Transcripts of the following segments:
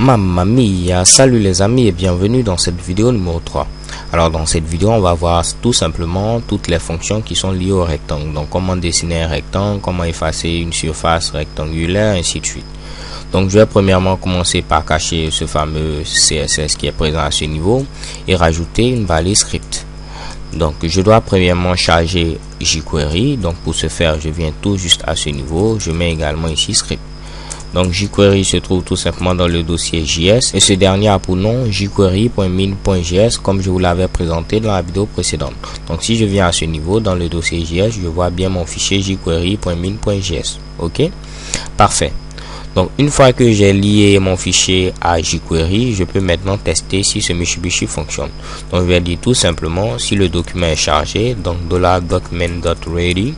Mamma mia, salut les amis et bienvenue dans cette vidéo numéro 3. Alors dans cette vidéo on va voir tout simplement toutes les fonctions qui sont liées au rectangle. Donc comment dessiner un rectangle, comment effacer une surface rectangulaire, ainsi de suite. Donc je vais premièrement commencer par cacher ce fameux CSS qui est présent à ce niveau et rajouter une valise script. Donc je dois premièrement charger jQuery. Donc pour ce faire je viens tout juste à ce niveau, je mets également ici script. Donc jQuery se trouve tout simplement dans le dossier JS et ce dernier a pour nom jQuery.min.js comme je vous l'avais présenté dans la vidéo précédente. Donc si je viens à ce niveau dans le dossier JS, je vois bien mon fichier jQuery.min.js. Ok, parfait. Donc une fois que j'ai lié mon fichier à jQuery, je peux maintenant tester si ce Mitsubishi fonctionne. Donc je vais dire tout simplement si le document est chargé, donc $document.ready.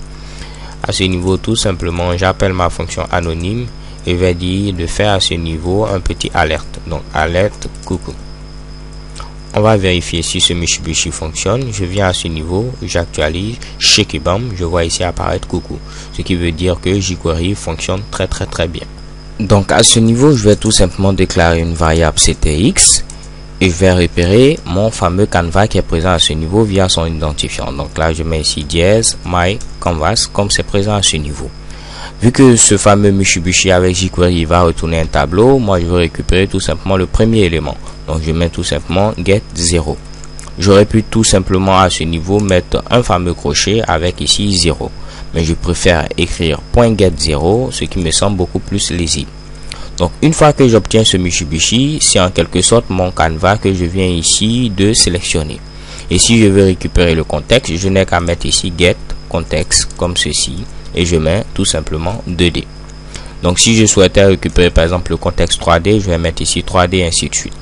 À ce niveau tout simplement j'appelle ma fonction anonyme et je vais dire de faire à ce niveau un petit alerte. Donc alerte coucou. On va vérifier si ce Mitsubishi fonctionne. Je viens à ce niveau, j'actualise, shake et bam, je vois ici apparaître coucou, ce qui veut dire que jQuery fonctionne très bien. Donc à ce niveau je vais tout simplement déclarer une variable ctx et je vais repérer mon fameux canvas qui est présent à ce niveau via son identifiant. Donc là je mets ici dièse my canvas comme c'est présent à ce niveau. Vu que ce fameux Mitsubishi avec jQuery va retourner un tableau, moi je veux récupérer tout simplement le premier élément. Donc je mets tout simplement get 0. J'aurais pu tout simplement à ce niveau mettre un fameux crochet avec ici 0. Mais je préfère écrire .get0, ce qui me semble beaucoup plus lisible. Donc une fois que j'obtiens ce Mitsubishi, c'est en quelque sorte mon canevas que je viens ici de sélectionner. Et si je veux récupérer le contexte, je n'ai qu'à mettre ici get context comme ceci. Et je mets tout simplement 2D. Donc si je souhaitais récupérer par exemple le contexte 3D, je vais mettre ici 3D et ainsi de suite.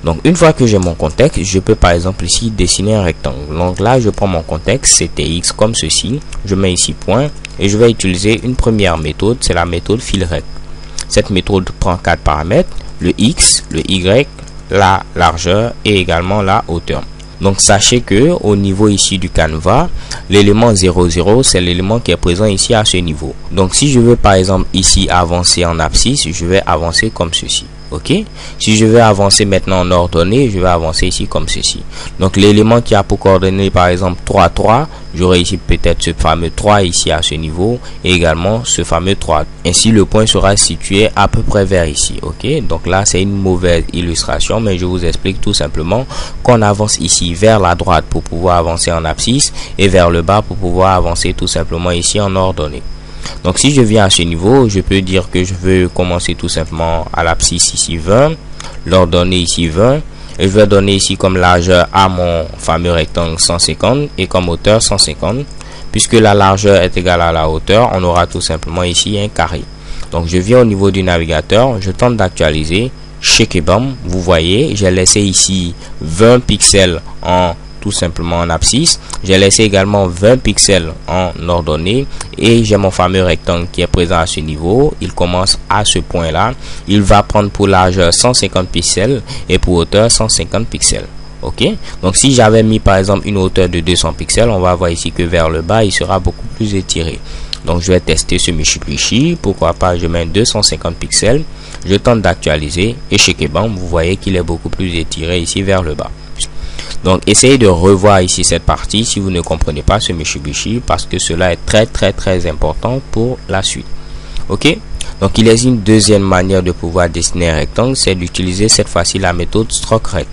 Donc une fois que j'ai mon contexte, je peux par exemple ici dessiner un rectangle. Donc là je prends mon contexte CTX comme ceci, je mets ici point et je vais utiliser une première méthode, c'est la méthode filRect. Cette méthode prend 4 paramètres, le X, le Y, la largeur et également la hauteur. Donc sachez que au niveau ici du canevas, l'élément 00 c'est l'élément qui est présent ici à ce niveau. Donc si je veux par exemple ici avancer en abscisse, je vais avancer comme ceci. Ok, si je veux avancer maintenant en ordonnée, je vais avancer ici comme ceci. Donc l'élément qui a pour coordonnées par exemple 3 3, j'aurai ici peut-être ce fameux 3 ici à ce niveau et également ce fameux 3. Ainsi le point sera situé à peu près vers ici. Ok, donc là c'est une mauvaise illustration, mais je vous explique tout simplement qu'on avance ici vers la droite pour pouvoir avancer en abscisse et vers le bas pour pouvoir avancer tout simplement ici en ordonnée. Donc si je viens à ce niveau, je peux dire que je veux commencer tout simplement à l'abscisse ici 20, l'ordonnée ici 20, et je vais donner ici comme largeur à mon fameux rectangle 150 et comme hauteur 150. Puisque la largeur est égale à la hauteur, on aura tout simplement ici un carré. Donc je viens au niveau du navigateur, je tente d'actualiser, shake et bam, vous voyez, j'ai laissé ici 20 pixels en tout simplement en abscisse, j'ai laissé également 20 pixels en ordonnée et j'ai mon fameux rectangle qui est présent à ce niveau. Il commence à ce point là, il va prendre pour largeur 150 pixels et pour hauteur 150 pixels. Ok, donc si j'avais mis par exemple une hauteur de 200 pixels, on va voir ici que vers le bas il sera beaucoup plus étiré. Donc je vais tester ce Mitsubishi, pourquoi pas je mets 250 pixels, je tente d'actualiser et chez bam, vous voyez qu'il est beaucoup plus étiré ici vers le bas. Donc essayez de revoir ici cette partie si vous ne comprenez pas ce Mitsubishi, parce que cela est très important pour la suite. Ok, donc il existe une deuxième manière de pouvoir dessiner un rectangle, c'est d'utiliser cette fois-ci la méthode StrokeRect.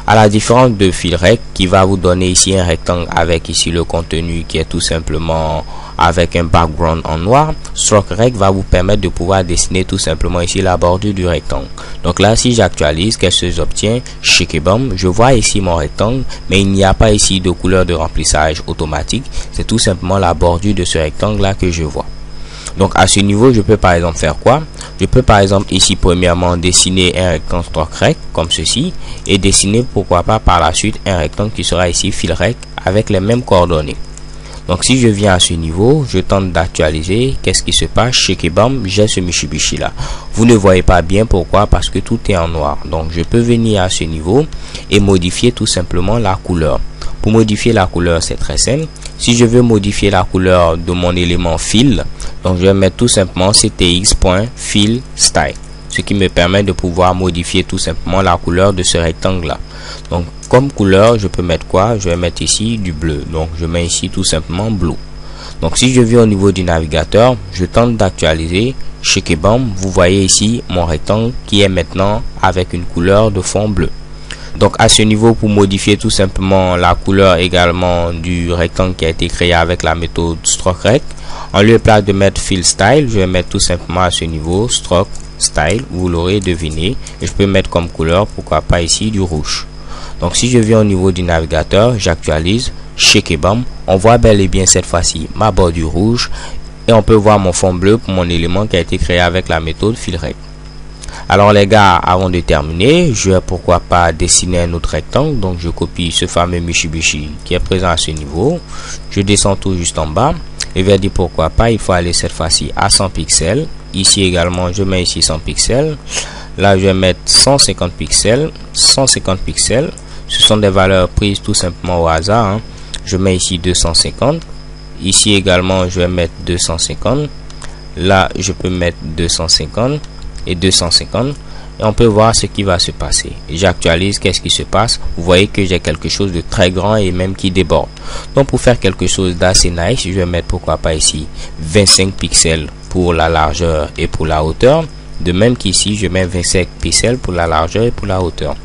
À la différence de filRect qui va vous donner ici un rectangle avec ici le contenu qui est tout simplement avec un background en noir, StrokeRect va vous permettre de pouvoir dessiner tout simplement ici la bordure du rectangle. Donc là si j'actualise, qu'est-ce que j'obtiens? Shake et bam, je vois ici mon rectangle, mais il n'y a pas ici de couleur de remplissage automatique, c'est tout simplement la bordure de ce rectangle là que je vois. Donc à ce niveau je peux par exemple faire quoi? Je peux par exemple ici premièrement dessiner un rectangle StrokeRect comme ceci et dessiner pourquoi pas par la suite un rectangle qui sera ici filRect avec les mêmes coordonnées. Donc si je viens à ce niveau, je tente d'actualiser, qu'est-ce qui se passe? Shake et bam, j'ai ce Mitsubishi là. Vous ne voyez pas bien, pourquoi? Parce que tout est en noir. Donc je peux venir à ce niveau et modifier tout simplement la couleur. Pour modifier la couleur, c'est très simple. Si je veux modifier la couleur de mon élément fill, donc je vais mettre tout simplement ctx.fill style. ce qui me permet de pouvoir modifier tout simplement la couleur de ce rectangle là. Donc comme couleur, je peux mettre quoi? Je vais mettre ici du bleu, donc je mets ici tout simplement blue. Donc si je viens au niveau du navigateur, je tente d'actualiser, check et bam, vous voyez ici mon rectangle qui est maintenant avec une couleur de fond bleu. Donc à ce niveau, pour modifier tout simplement la couleur également du rectangle qui a été créé avec la méthode stroke rect, en lieu et place de mettre fill style, je vais mettre tout simplement à ce niveau stroke style, vous l'aurez deviné, et je peux mettre comme couleur, pourquoi pas ici du rouge. Donc si je viens au niveau du navigateur, j'actualise, check et bam, on voit bel et bien cette fois-ci ma bordure rouge et on peut voir mon fond bleu pour mon élément qui a été créé avec la méthode fill rect. Alors les gars, avant de terminer, je vais pourquoi pas dessiner un autre rectangle. Donc je copie ce fameux Mitsubishi qui est présent à ce niveau, je descends tout juste en bas et je vais dire pourquoi pas, il faut aller cette fois-ci à 100 pixels. Ici également je mets ici 100 pixels, là je vais mettre 150 pixels, 150 pixels, ce sont des valeurs prises tout simplement au hasard, hein. Je mets ici 250, ici également je vais mettre 250, là je peux mettre 250 et 250 et on peut voir ce qui va se passer. J'actualise, qu'est-ce qui se passe? Vous voyez que j'ai quelque chose de très grand et même qui déborde. Donc pour faire quelque chose d'assez nice, je vais mettre pourquoi pas ici 25 pixels pour la largeur et pour la hauteur, de même qu'ici je mets 25 pixels pour la largeur et pour la hauteur.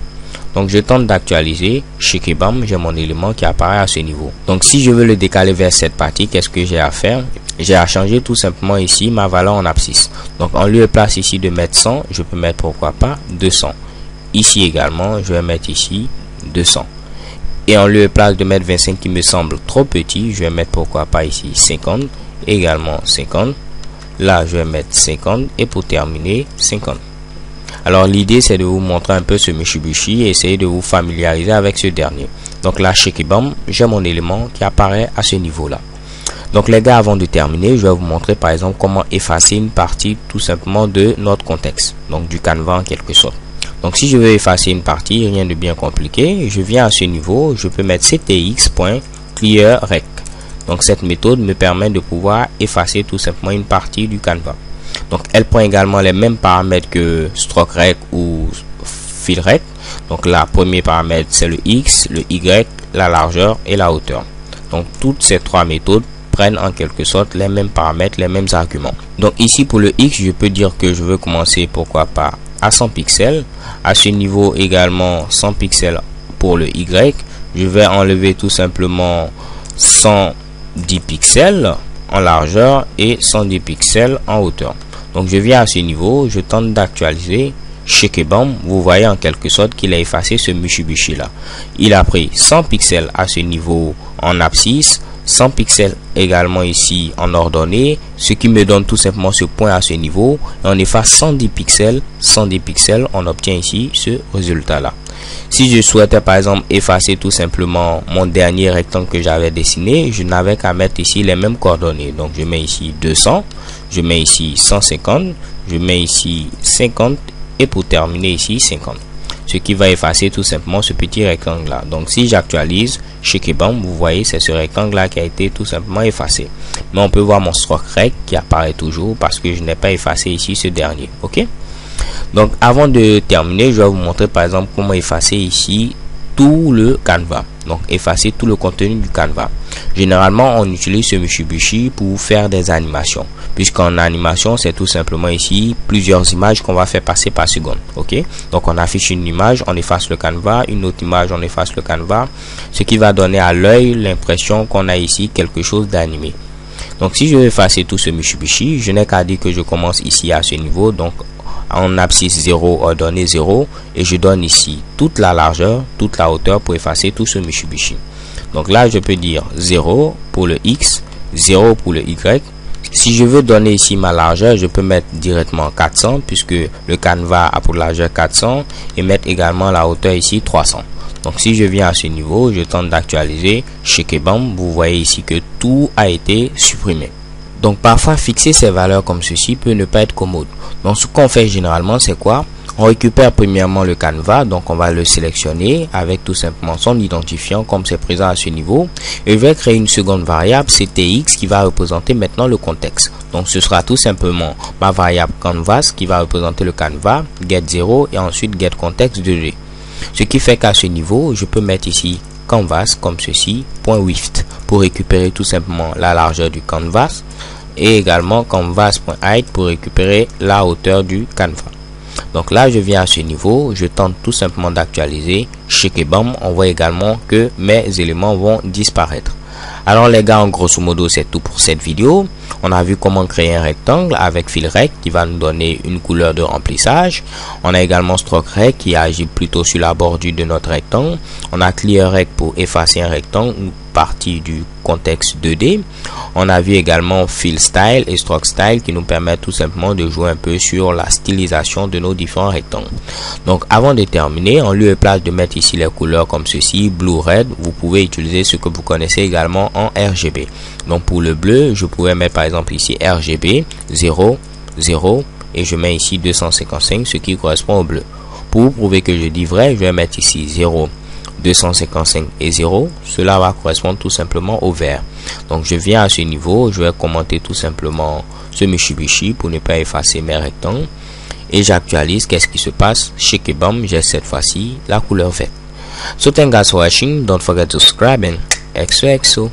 Donc je tente d'actualiser, check et bam, j'ai mon élément qui apparaît à ce niveau. Donc si je veux le décaler vers cette partie, qu'est-ce que j'ai à faire? J'ai à changer tout simplement ici ma valeur en abscisse. Donc en lieu et place ici de mettre 100, je peux mettre pourquoi pas 200. Ici également, je vais mettre ici 200. Et en lieu et place de mettre 25 qui me semble trop petit, je vais mettre pourquoi pas ici 50, également 50. Là je vais mettre 50 et pour terminer 50. Alors l'idée c'est de vous montrer un peu ce Mitsubishi et essayer de vous familiariser avec ce dernier. Donc là check et bam, j'ai mon élément qui apparaît à ce niveau là. Donc les gars, avant de terminer, je vais vous montrer par exemple comment effacer une partie tout simplement de notre contexte, donc du canevas en quelque sorte. Donc si je veux effacer une partie, rien de bien compliqué, je viens à ce niveau, je peux mettre ctx.clearRect. Donc cette méthode me permet de pouvoir effacer tout simplement une partie du canevas. Donc elle prend également les mêmes paramètres que stroke rect ou fill rect. Donc là, premier paramètre c'est le x, le y, la largeur et la hauteur. Donc toutes ces trois méthodes prennent en quelque sorte les mêmes paramètres, les mêmes arguments. Donc ici pour le X, je peux dire que je veux commencer pourquoi pas à 100 pixels. À ce niveau également 100 pixels pour le Y. Je vais enlever tout simplement 110 pixels en largeur et 110 pixels en hauteur. Donc je viens à ce niveau, je tente d'actualiser, check et bam, vous voyez en quelque sorte qu'il a effacé ce Mitsubishi là. Il a pris 100 pixels à ce niveau en abscisse, 100 pixels également ici en ordonnée, ce qui me donne tout simplement ce point à ce niveau, et on efface 110 pixels, on obtient ici ce résultat là. Si je souhaitais par exemple effacer tout simplement mon dernier rectangle que j'avais dessiné, je n'avais qu'à mettre ici les mêmes coordonnées. Donc je mets ici 200, je mets ici 150, je mets ici 50 et pour terminer ici 50. Ce qui va effacer tout simplement ce petit rectangle là. Donc si j'actualise, check et bam, vous voyez c'est ce rectangle là qui a été tout simplement effacé. Mais on peut voir mon stroke rect qui apparaît toujours parce que je n'ai pas effacé ici ce dernier. Ok. Donc avant de terminer, je vais vous montrer par exemple comment effacer ici tout le canevas. Donc effacer tout le contenu du canevas. Généralement on utilise ce Mitsubishi pour faire des animations, puisqu'en animation c'est tout simplement ici plusieurs images qu'on va faire passer par seconde. Ok, donc on affiche une image, on efface le canevas, une autre image, on efface le canevas, ce qui va donner à l'œil l'impression qu'on a ici quelque chose d'animé. Donc si je veux effacer tout ce Mitsubishi, je n'ai qu'à dire que je commence ici à ce niveau, donc en abscisse 0, ordonnée 0, et je donne ici toute la largeur, toute la hauteur pour effacer tout ce Mitsubishi. Donc là je peux dire 0 pour le X, 0 pour le Y. Si je veux donner ici ma largeur, je peux mettre directement 400 puisque le canevas a pour largeur 400, et mettre également la hauteur ici 300. Donc si je viens à ce niveau, je tente d'actualiser, check et bam, vous voyez ici que tout a été supprimé. Donc parfois fixer ces valeurs comme ceci peut ne pas être commode. Donc ce qu'on fait généralement c'est quoi? On récupère premièrement le canevas, donc on va le sélectionner avec tout simplement son identifiant comme c'est présent à ce niveau. Et je vais créer une seconde variable ctx qui va représenter maintenant le contexte. Donc ce sera tout simplement ma variable canvas qui va représenter le canevas, get0 et ensuite getContext2D. Ce qui fait qu'à ce niveau, je peux mettre ici canvas comme ceci, .width pour récupérer tout simplement la largeur du canvas et également canvas.height pour récupérer la hauteur du canevas. Donc là, je viens à ce niveau, je tente tout simplement d'actualiser, check et bam, on voit également que mes éléments vont disparaître. Alors les gars, en grosso modo, c'est tout pour cette vidéo. On a vu comment créer un rectangle avec filrect qui va nous donner une couleur de remplissage. On a également strokerect qui agit plutôt sur la bordure de notre rectangle. On a clearrect pour effacer un rectangle ou partie du contexte 2D. On a vu également fillstyle et strokestyle qui nous permettent tout simplement de jouer un peu sur la stylisation de nos différents rectangles. Donc avant de terminer, en lieu et place de mettre ici les couleurs comme ceci, blue, red, vous pouvez utiliser ce que vous connaissez également en RGB. Donc pour le bleu, je pourrais mettre par exemple ici RGB 0, 0 et je mets ici 255, ce qui correspond au bleu. Pour prouver que je dis vrai, je vais mettre ici 0, 255 et 0, cela va correspondre tout simplement au vert. Donc je viens à ce niveau, je vais commenter tout simplement ce Mitsubishi pour ne pas effacer mes rectangles et j'actualise. Qu'est-ce qui se passe? Check et bam, j'ai cette fois-ci la couleur verte. So thank you guys for watching, don't forget to subscribe and XOXO.